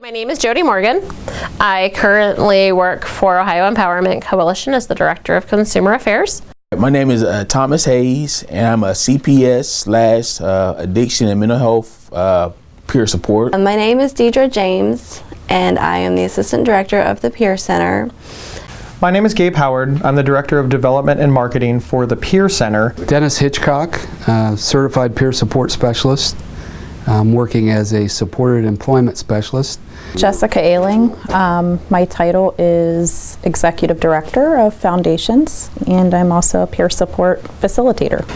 My name is Jody Morgan. I currently work for Ohio Empowerment Coalition as the Director of Consumer Affairs. My name is Thomas Hayes, and I'm a CPS / addiction and mental health peer support. My name is Deidre James, and I am the Assistant Director of the Peer Center. My name is Gabe Howard. I'm the Director of Development and Marketing for the Peer Center. Dennis Hitchcock, Certified Peer Support Specialist. I'm working as a Supported Employment Specialist. Jessica Ailing. My title is Executive Director of Foundations, and I'm also a peer support facilitator.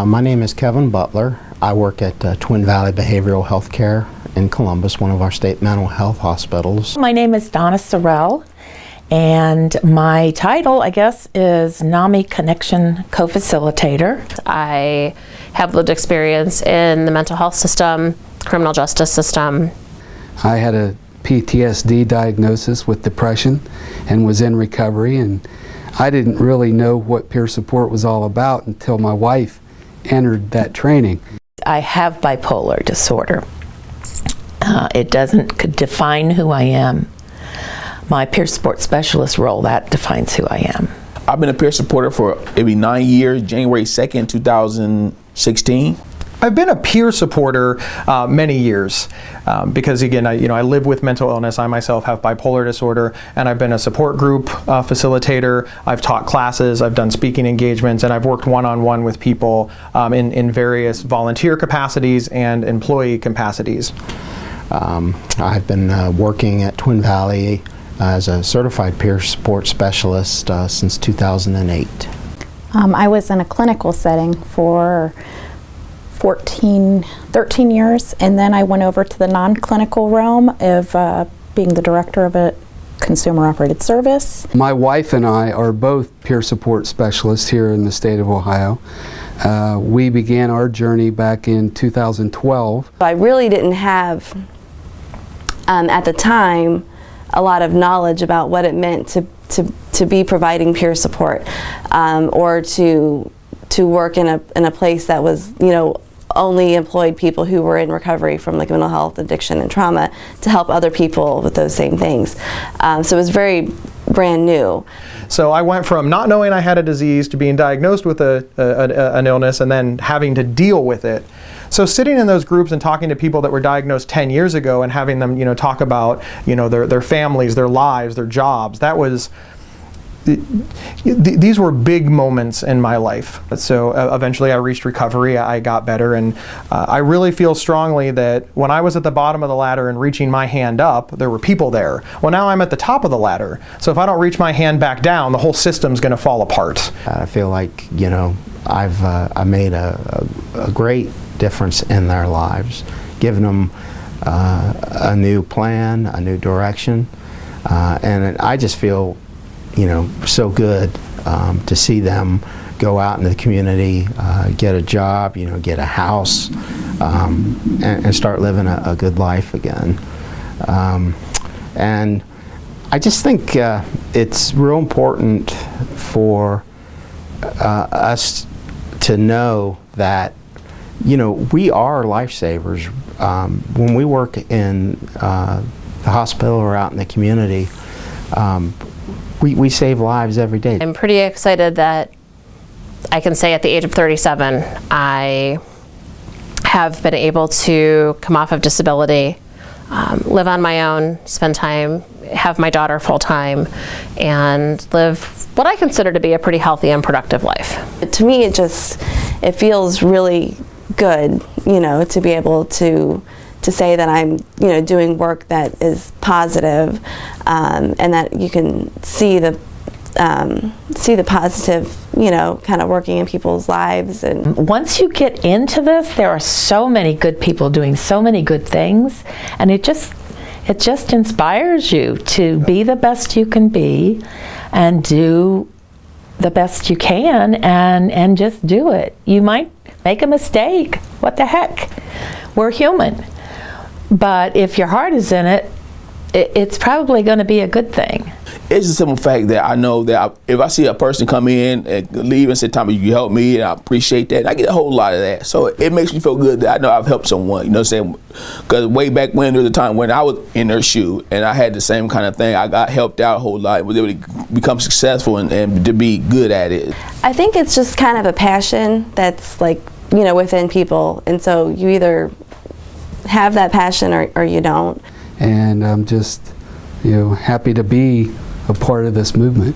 My name is Kevin Butler. I work at Twin Valley Behavioral Health Care in Columbus, one of our state mental health hospitals. My name is Donna Sorrell, and my title, I guess, is NAMI Connection Co-Facilitator. I have lived experience in the mental health system, criminal justice system. I had a PTSD diagnosis with depression and was in recovery, and I didn't really know what peer support was all about until my wife entered that training. I have bipolar disorder. It doesn't define who I am. My peer support specialist role, that defines who I am. I've been a peer supporter for maybe 9 years, January 2nd, 2016. I've been a peer supporter many years because, again, I live with mental illness. I myself have bipolar disorder, and I've been a support group facilitator. I've taught classes, I've done speaking engagements, and I've worked one-on-one with people in various volunteer capacities and employee capacities. I've been working at Twin Valley as a certified peer support specialist since 2008. I was in a clinical setting for 13 years, and then I went over to the non-clinical realm of being the director of a consumer-operated service. My wife and I are both peer support specialists here in the state of Ohio. We began our journey back in 2012. I really didn't have, at the time, a lot of knowledge about what it meant to be providing peer support or to work in a place that was, only employed people who were in recovery from like mental health, addiction, and trauma to help other people with those same things. So it was very brand new. So I went from not knowing I had a disease to being diagnosed with an illness and then having to deal with it. So sitting in those groups and talking to people that were diagnosed 10 years ago and having them, talk about, their families, their lives, their jobs, that was, these were big moments in my life. So eventually I reached recovery, I got better, and I really feel strongly that when I was at the bottom of the ladder and reaching my hand up, there were people there. Well, now I'm at the top of the ladder, so if I don't reach my hand back down, the whole system's going to fall apart. I feel like, I made a great difference in their lives, giving them a new plan, a new direction, and I just feel so good to see them go out into the community, get a job, get a house, and start living a good life again. And I just think it's real important for us to know that we are lifesavers. When we work in the hospital or out in the community, we save lives every day. I'm pretty excited that I can say at the age of 37, I have been able to come off of disability, live on my own, spend time, have my daughter full time, and live what I consider to be a pretty healthy and productive life. To me, it feels really good, to be able to say that I'm, doing work that is positive, and that you can see the positive, kind of working in people's lives. And once you get into this, there are so many good people doing so many good things, and it just inspires you to be the best you can be and do the best you can and just do it. You might make a mistake. What the heck? We're human. But if your heart is in it it's probably going to be a good thing. It's a simple fact that I know that if I see a person come in and leave and say, Tommy, you helped me, and I appreciate that, and I get a whole lot of that. So it makes me feel good that I know I've helped someone, you know what I'm saying? Because way back when, there was a time when I was in their shoe and I had the same kind of thing. I got helped out a whole lot, was able to become successful and to be good at it. I think it's just kind of a passion that's like, you know, within people. And so you either have that passion or you don't. And I'm just, you know, happy to be a part of this movement.